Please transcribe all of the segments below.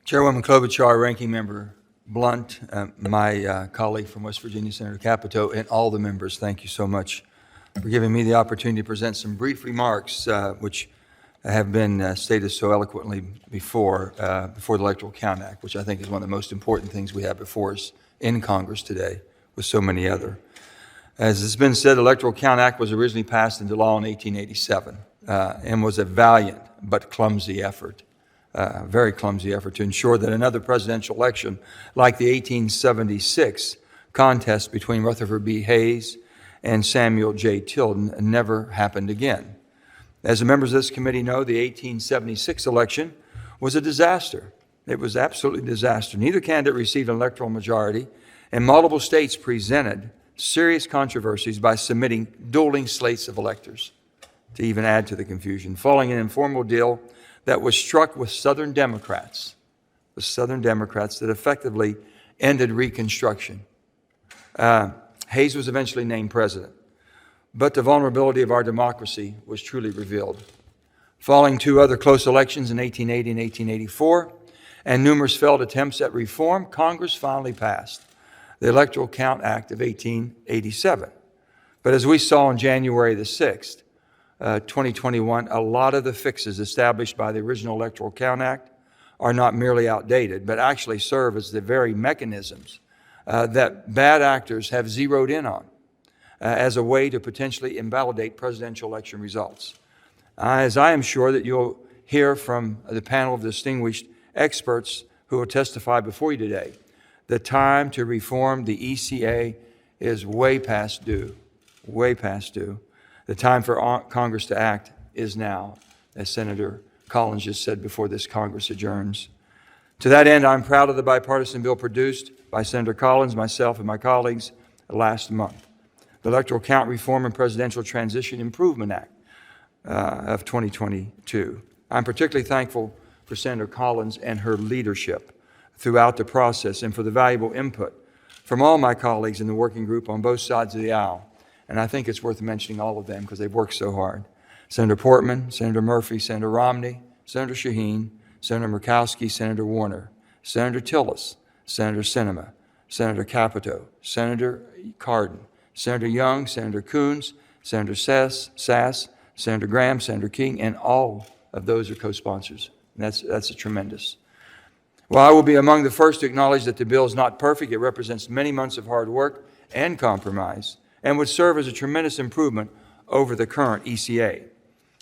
Chairwoman Klobuchar, Ranking Member Blunt, my colleague from West Virginia, Senator Capito, and all the members, thank you so much for giving me the opportunity to present some brief remarks, which have been stated so eloquently before the Electoral Count Act, which I think is one of the most important things we have before us in Congress today, with so many other. As has been said, the Electoral Count Act was originally passed into law in 1887 and was a valiant but clumsy effort. Very clumsy effort to ensure that another presidential election like the 1876 contest between Rutherford B. Hayes and Samuel J. Tilden never happened again. As the members of this committee know, the 1876 election was a disaster. It was absolutely a disaster. Neither candidate received an electoral majority, and multiple states presented serious controversies by submitting dueling slates of electors to even add to the confusion, following an informal deal that was struck with Southern Democrats that effectively ended Reconstruction. Hayes was eventually named president, but the vulnerability of our democracy was truly revealed. Following two other close elections in 1880 and 1884, and numerous failed attempts at reform, Congress finally passed the Electoral Count Act of 1887. But as we saw on January the 6th, 2021, a lot of the fixes established by the original Electoral Count Act are not merely outdated, but actually serve as the very mechanisms that bad actors have zeroed in on as a way to potentially invalidate presidential election results. As I am sure that you'll hear from the panel of distinguished experts who will testify before you today, the time to reform the ECA is way past due, way past due. The time for Congress to act is now, as Senator Collins just said before this Congress adjourns. To that end, I'm proud of the bipartisan bill produced by Senator Collins, myself, and my colleagues last month, the Electoral Count Reform and Presidential Transition Improvement Act of 2022. I'm particularly thankful for Senator Collins and her leadership throughout the process and for the valuable input from all my colleagues in the working group on both sides of the aisle. And I think it's worth mentioning all of them because they've worked so hard. Senator Portman, Senator Murphy, Senator Romney, Senator Shaheen, Senator Murkowski, Senator Warner, Senator Tillis, Senator Sinema, Senator Capito, Senator Cardin, Senator Young, Senator Coons, Senator Sass, Senator Graham, Senator King, and all of those are co-sponsors. And that's a tremendous. While I will be among the first to acknowledge that the bill is not perfect, it represents many months of hard work and compromise, and would serve as a tremendous improvement over the current ECA.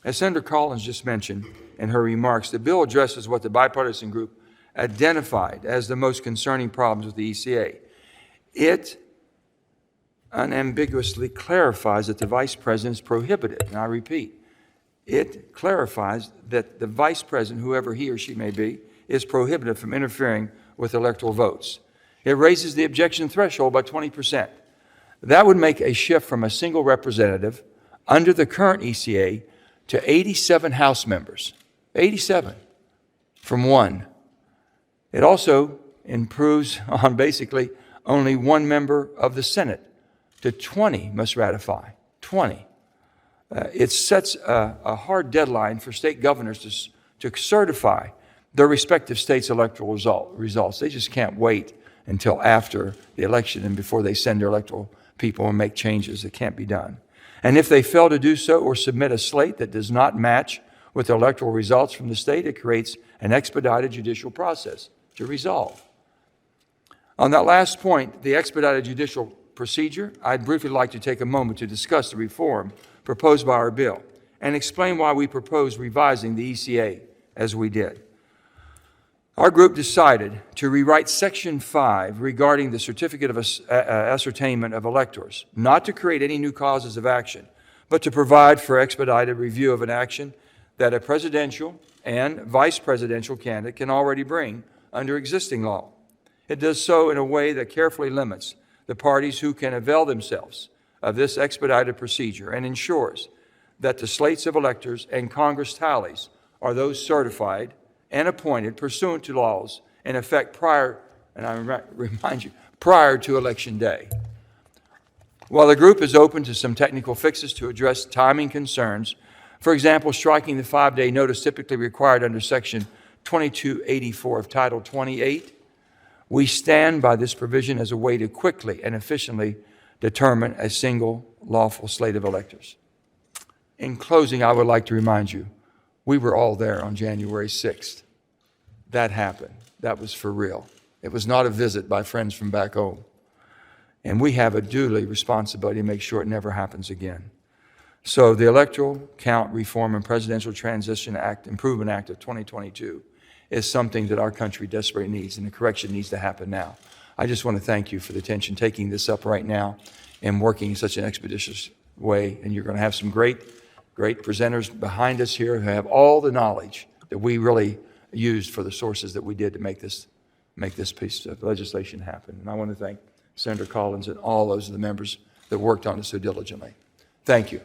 As Senator Collins just mentioned in her remarks, the bill addresses what the bipartisan group identified as the most concerning problems with the ECA. It unambiguously clarifies that the vice president is prohibited, and I repeat, it clarifies that the vice president, whoever he or she may be, is prohibited from interfering with electoral votes. It raises the objection threshold by 20%. That would make a shift from a single representative under the current ECA to 87 House members, 87 from one. It also improves on basically only one member of the Senate to 20 must ratify, 20. It sets a hard deadline for state governors to certify their respective states' electoral results. They just can't wait until after the election and before they send their electoral people and make changes. It can't be done. And if they fail to do so or submit a slate that does not match with the electoral results from the state, it creates an expedited judicial process to resolve. On that last point, the expedited judicial procedure, I'd briefly like to take a moment to discuss the reform proposed by our bill and explain why we propose revising the ECA as we did. Our group decided to rewrite Section 5 regarding the Certificate of Ascertainment of Electors, not to create any new causes of action, but to provide for expedited review of an action that a presidential and vice presidential candidate can already bring under existing law. It does so in a way that carefully limits the parties who can avail themselves of this expedited procedure and ensures that the slates of electors and Congress tallies are those certified and appointed pursuant to laws in effect prior, and I remind you, prior to Election Day. While the group is open to some technical fixes to address timing concerns, for example, striking the 5-day notice typically required under Section 2284 of Title 28. We stand by this provision as a way to quickly and efficiently determine a single lawful slate of electors. In closing, I would like to remind you, we were all there on January 6th. That happened. That was for real. It was not a visit by friends from back home. And we have a duty responsibility to make sure it never happens again. So the Electoral Count Reform and Presidential Transition Act, Improvement Act of 2022 is something that our country desperately needs, and the correction needs to happen now. I just want to thank you for the attention, taking this up right now and working in such an expeditious way. And you're going to have some great presenters behind us here who have all the knowledge that we really used for the sources that we did to make this piece of legislation happen. And I want to thank Senator Collins and all those of the members that worked on it so diligently. Thank you.